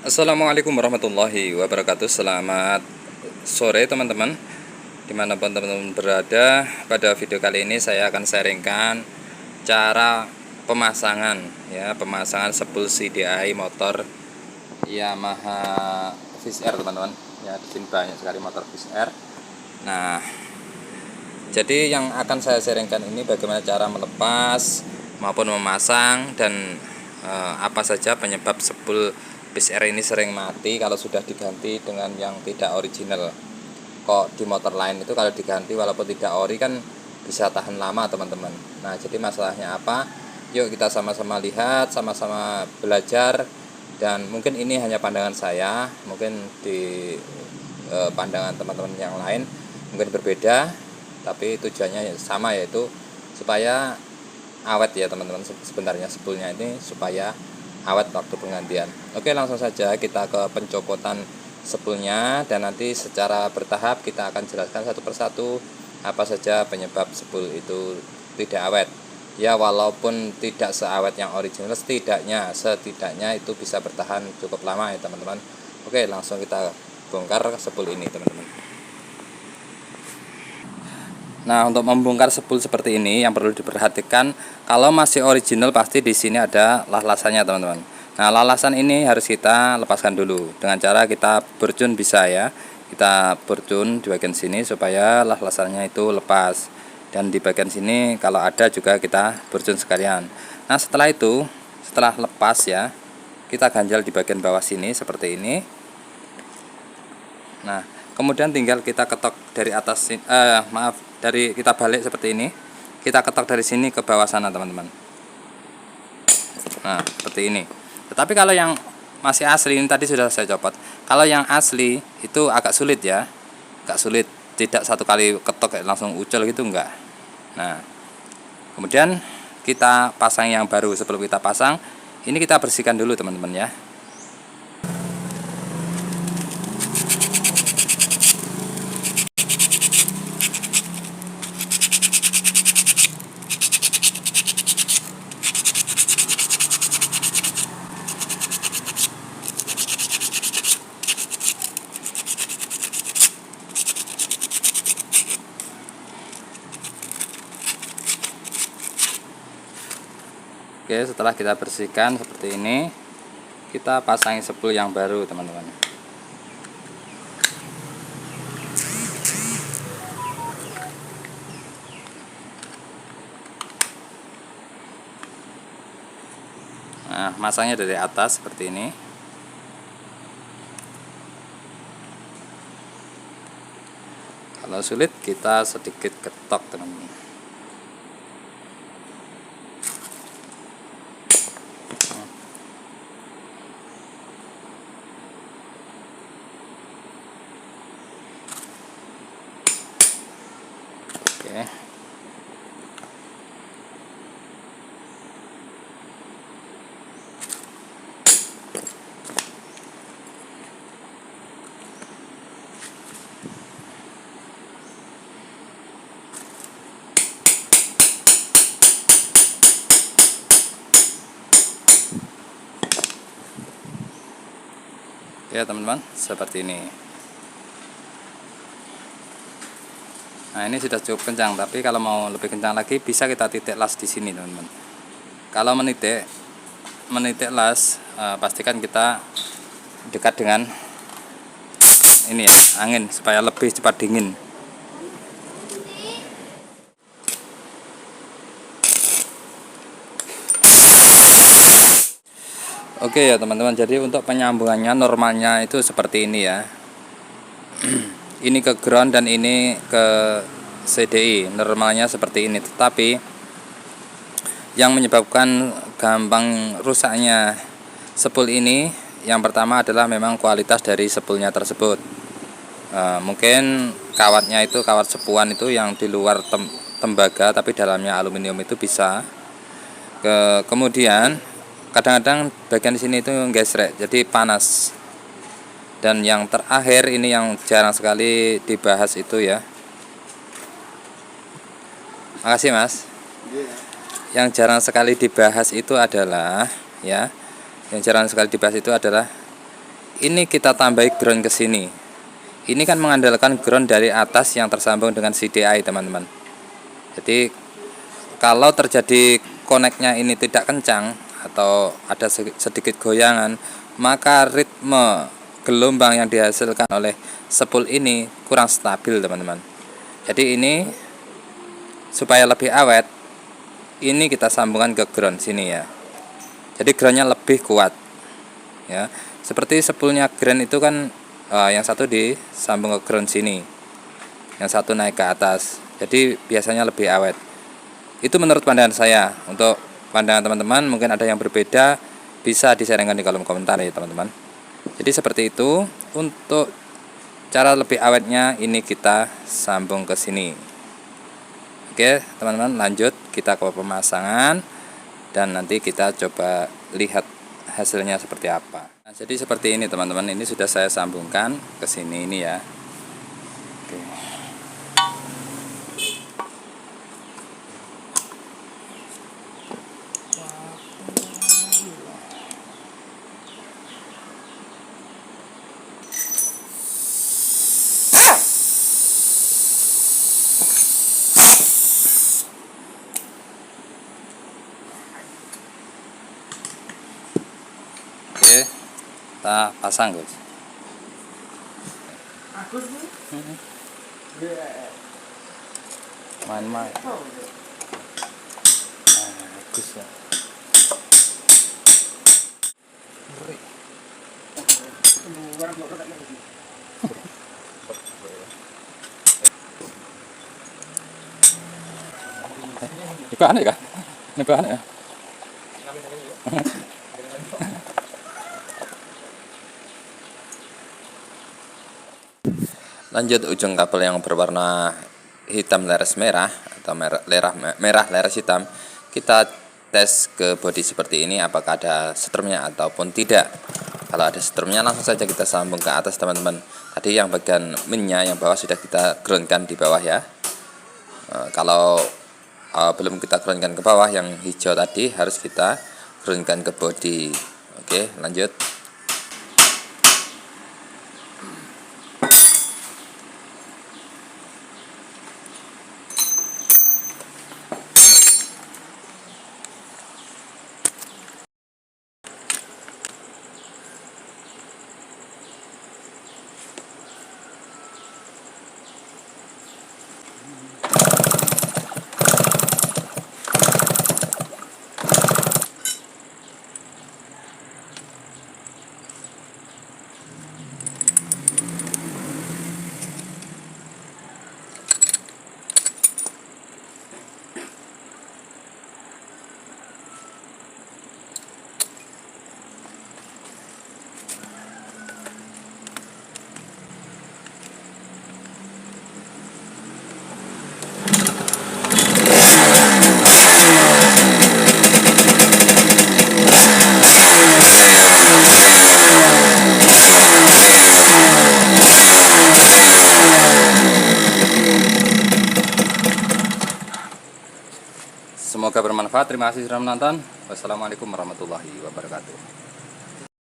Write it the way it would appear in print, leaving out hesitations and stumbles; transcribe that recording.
Assalamualaikum warahmatullahi wabarakatuh. Selamat sore teman-teman, dimanapun teman-teman berada. Pada video kali ini saya akan sharingkan cara pemasangan pemasangan spool CDI motor Yamaha Fish Air teman-teman. Ya, di sini banyak sekali motor Fish Air. Nah, jadi yang akan saya sharingkan ini bagaimana cara melepas maupun memasang dan apa saja penyebab spool PCR ini sering mati kalau sudah diganti dengan yang tidak original. Kok di motor lain itu kalau diganti walaupun tidak ori kan bisa tahan lama teman-teman. Nah, jadi masalahnya apa? Yuk kita sama-sama lihat, sama-sama belajar. Dan mungkin ini hanya pandangan saya, mungkin di pandangan teman-teman yang lain mungkin berbeda, tapi tujuannya sama, yaitu supaya awet ya teman-teman. Sebenarnya spoolnya ini supaya awet waktu penggantian. Oke, langsung saja kita ke pencopotan spoolnya, dan nanti secara bertahap kita akan jelaskan satu persatu apa saja penyebab spool itu tidak awet. Ya, walaupun tidak seawet yang original, setidaknya itu bisa bertahan cukup lama ya teman-teman. Oke, langsung kita bongkar spool ini teman-teman. Nah, untuk membongkar spool seperti ini yang perlu diperhatikan, kalau masih original pasti di sini ada laslasannya teman-teman. Nah, lalasan ini harus kita lepaskan dulu dengan cara kita burcun, bisa ya. Kita burcun di bagian sini supaya laslasannya itu lepas, dan di bagian sini kalau ada juga kita burcun sekalian. Nah, setelah itu, setelah lepas ya, kita ganjal di bagian bawah sini seperti ini. Nah, kemudian tinggal kita ketok dari atas, dari kita balik seperti ini. Kita ketok dari sini ke bawah sana teman-teman. Nah, seperti ini. Tetapi kalau yang masih asli, ini tadi sudah saya copot. Kalau yang asli itu agak sulit ya, agak sulit. Tidak satu kali ketok langsung ucul gitu, enggak. Nah, kemudian kita pasang yang baru. Sebelum kita pasang, ini kita bersihkan dulu teman-teman ya. Oke, setelah kita bersihkan seperti ini, kita pasang spool yang baru teman-teman. Nah, masangnya dari atas seperti ini. Kalau sulit kita sedikit ketok teman-teman. Oke. Ya teman-teman, seperti ini. Nah, ini sudah cukup kencang, tapi kalau mau lebih kencang lagi bisa kita titik las di sini teman-teman. Kalau menitik las, pastikan kita dekat dengan ini ya, angin, supaya lebih cepat dingin. Oke ya teman-teman, jadi untuk penyambungannya normalnya itu seperti ini ya. Ini ke ground dan ini ke CDI, normalnya seperti ini. Tetapi yang menyebabkan gampang rusaknya spool ini, yang pertama adalah memang kualitas dari spoolnya tersebut. Mungkin kawatnya itu kawat sepuan itu yang di luar tembaga tapi dalamnya aluminium, itu bisa. Kemudian kadang-kadang bagian sini itu gesrek, jadi panas. Dan yang terakhir ini yang jarang sekali dibahas itu ya. Makasih Mas. Yang jarang sekali dibahas itu adalah ya, yang jarang sekali dibahas itu adalah ini kita tambahi ground ke sini. Ini kan mengandalkan ground dari atas yang tersambung dengan CDI, teman-teman. Jadi kalau terjadi koneknya ini tidak kencang atau ada sedikit goyangan, maka ritme gelombang yang dihasilkan oleh spool ini kurang stabil, teman-teman. Jadi ini supaya lebih awet, ini kita sambungkan ke ground sini ya. Jadi groundnya lebih kuat ya. Seperti spoolnya ground itu kan yang satu disambung ke ground sini, yang satu naik ke atas. Jadi biasanya lebih awet. Itu menurut pandangan saya. Untuk pandangan teman-teman mungkin ada yang berbeda, bisa disaringkan di kolom komentar ya teman-teman. Jadi seperti itu. Untuk cara lebih awetnya ini kita sambung ke sini. Oke teman-teman, lanjut kita ke pemasangan dan nanti kita coba lihat hasilnya seperti apa. Nah, jadi seperti ini teman-teman, ini sudah saya sambungkan ke sini ini ya. Oke. Oke, kita pasang guys. Main-main. Bagus ya. Ini aneh kan? Ini aneh ya. Lanjut ujung kabel yang berwarna hitam leres merah atau merah leres hitam, kita tes ke bodi seperti ini apakah ada setrumnya ataupun tidak. Kalau ada setrumnya langsung saja kita sambung ke atas teman-teman. Tadi yang bagian minnya yang bawah sudah kita groundkan di bawah ya. Kalau belum kita groundkan ke bawah yang hijau tadi harus kita groundkan ke bodi. Oke, lanjut. Semoga bermanfaat. Terima kasih sudah menonton. Wassalamualaikum warahmatullahi wabarakatuh.